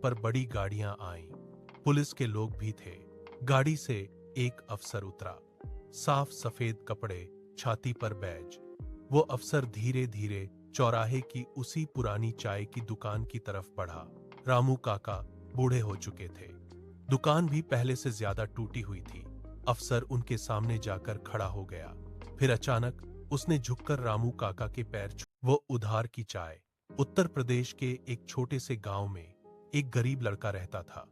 पर बड़ी गाड़ियां आईं। पुलिस के लोग भी थे। गाड़ी से एक अफसर उतरा। साफ सफेद कपड़े, छाती पर बैज। वो अफसर धीरे धीरे चौराहे की उसी पुरानी चाय की दुकान की तरफ बढ़ा। रामू काका बूढ़े हो चुके थे। दुकान भी पहले से ज्यादा टूटी हुई थी। अफसर उनके सामने जाकर खड़ा हो गया। फिर अचानक उसने झुककर रामू काका के पैर छू। वो उधार की चाय। उत्तर प्रदेश के एक छोटे से गांव में एक गरीब लड़का रहता था।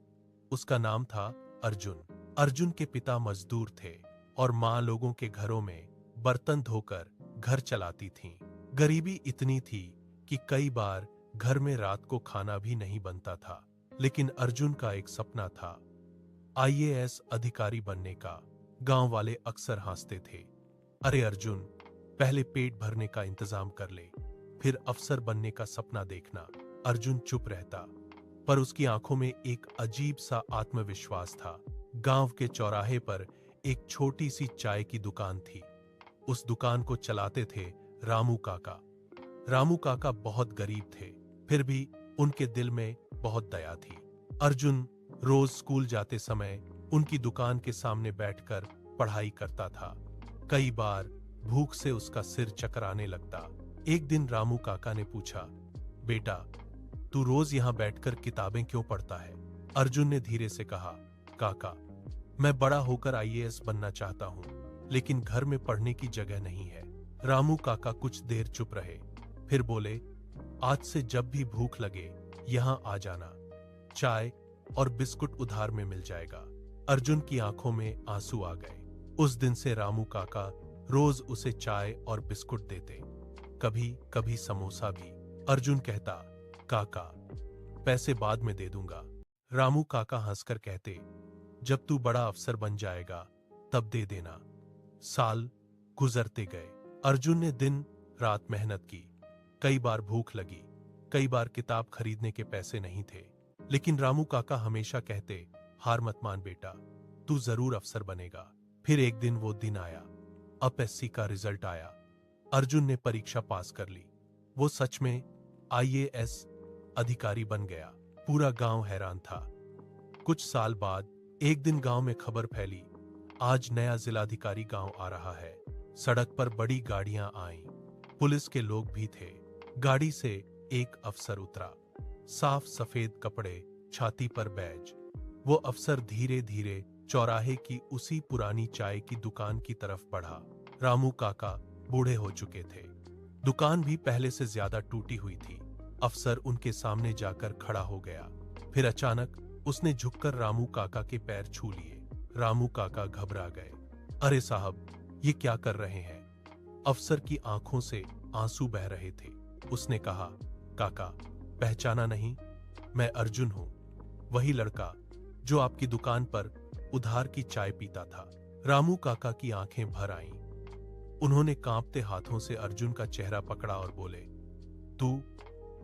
उसका नाम था अर्जुन। अर्जुन के पिता मजदूर थे और माँ लोगों के घरों में बर्तन धोकर घर चलाती थीं। गरीबी इतनी थी कि कई बार घर में रात को खाना भी नहीं बनता था। लेकिन अर्जुन का एक सपना था, आईएएस अधिकारी बनने का। गांव वाले अक्सर हंसते थे, अरे अर्जुन, पहले पेट भरने का इंतजाम कर ले, फिर अफसर बनने का सपना देखना। अर्जुन चुप रहता, पर उसकी आंखों में एक अजीब सा आत्मविश्वास था। गांव के चौराहे पर एक छोटी सी चाय की दुकान थी। उस दुकान को चलाते थे रामू काका। रामू काका बहुत गरीब थे, फिर भी उनके दिल में बहुत दया थी। अर्जुन रोज स्कूल जाते समय उनकी दुकान के सामने बैठकर पढ़ाई करता था। कई बार भूख से उसका सिर चकराने लगता। एक दिन रामू काका ने पूछा, बेटा, तू रोज यहाँ बैठकर किताबें क्यों पढ़ता है? अर्जुन ने धीरे से कहा, काका, मैं बड़ा होकर आईएएस बनना चाहता हूँ, लेकिन घर में पढ़ने की जगह नहीं है। रामू काका कुछ देर चुप रहे, फिर बोले, आज से जब भी भूख लगे यहाँ आ जाना, चाय और बिस्कुट उधार में मिल जाएगा। अर्जुन की आंखों में आंसू आ गए। उस दिन से रामू काका रोज उसे चाय और बिस्कुट देते, कभी कभी समोसा भी। अर्जुन कहता, काका, पैसे बाद में दे दूंगा। रामू काका हंसकर कहते, जब तू बड़ा अफसर बन जाएगा तब दे देना। साल गुजरते गए। अर्जुन ने दिन रात मेहनत की। कई बार भूख लगी, कई बार किताब खरीदने के पैसे नहीं थे, लेकिन रामू काका हमेशा कहते, हार मत मान बेटा, तू जरूर अफसर बनेगा। फिर एक दिन वो दिन आया, एसएससी का रिजल्ट आया। अर्जुन ने परीक्षा पास कर ली। वो सच में आईएएस अधिकारी बन गया। पूरा गांव हैरान था। कुछ साल बाद एक दिन गांव में खबर फैली, आज नया जिलाधिकारी गांव आ रहा है। सड़क पर बड़ी गाड़ियां आईं। पुलिस के लोग भी थे। गाड़ी से एक अफसर उतरा। साफ सफेद कपड़े, छाती पर बैज। वो अफसर धीरे धीरे चौराहे की उसी पुरानी चाय की दुकान की तरफ बढ़ा। रामू काका बूढ़े हो चुके थे। दुकान भी पहले से ज्यादा टूटी हुई थी। अफसर उनके सामने जाकर खड़ा हो गया। फिर अचानक उसने झुककर रामू काका के पैर छू लिए। रामू काका घबरा गए, अरे साहब, ये क्या कर रहे हैं? अफसर की आंखों से आंसू बह रहे थे। उसने कहा, काका, पहचाना नहीं? मैं अर्जुन हूं, वही लड़का जो आपकी दुकान पर उधार की चाय पीता था। रामू काका की आंखें भर आईं। उन्होंने कांपते हाथों से अर्जुन का चेहरा पकड़ा और बोले, तू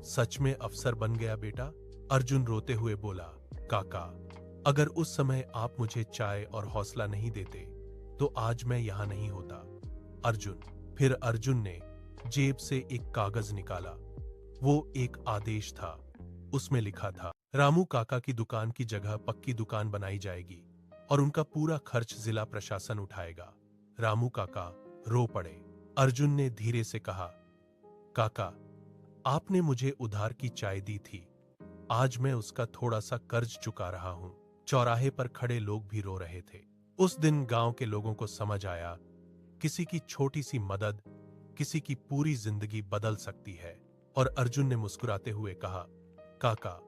सच में अफसर बन गया बेटा? अर्जुन रोते हुए बोला, काका, अगर उस समय आप मुझे चाय और हौसला नहीं देते तो आज मैं यहां नहीं होता। अर्जुन। फिर अर्जुन ने जेब से एक कागज निकाला। वो एक आदेश था। उसमें लिखा था, रामू काका की दुकान की जगह पक्की दुकान बनाई जाएगी और उनका पूरा खर्च जिला प्रशासन उठाएगा। रामू काका रो पड़े। अर्जुन ने धीरे से कहा, काका, आपने मुझे उधार की चाय दी थी, आज मैं उसका थोड़ा सा कर्ज चुका रहा हूं। चौराहे पर खड़े लोग भी रो रहे थे। उस दिन गांव के लोगों को समझ आया, किसी की छोटी सी मदद किसी की पूरी जिंदगी बदल सकती है। और अर्जुन ने मुस्कुराते हुए कहा, काका,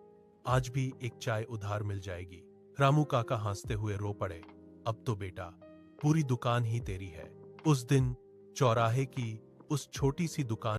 आज भी एक चाय उधार मिल जाएगी। रामू काका हंसते हुए रो पड़े, अब तो बेटा पूरी दुकान ही तेरी है। उस दिन चौराहे की उस छोटी सी दुकान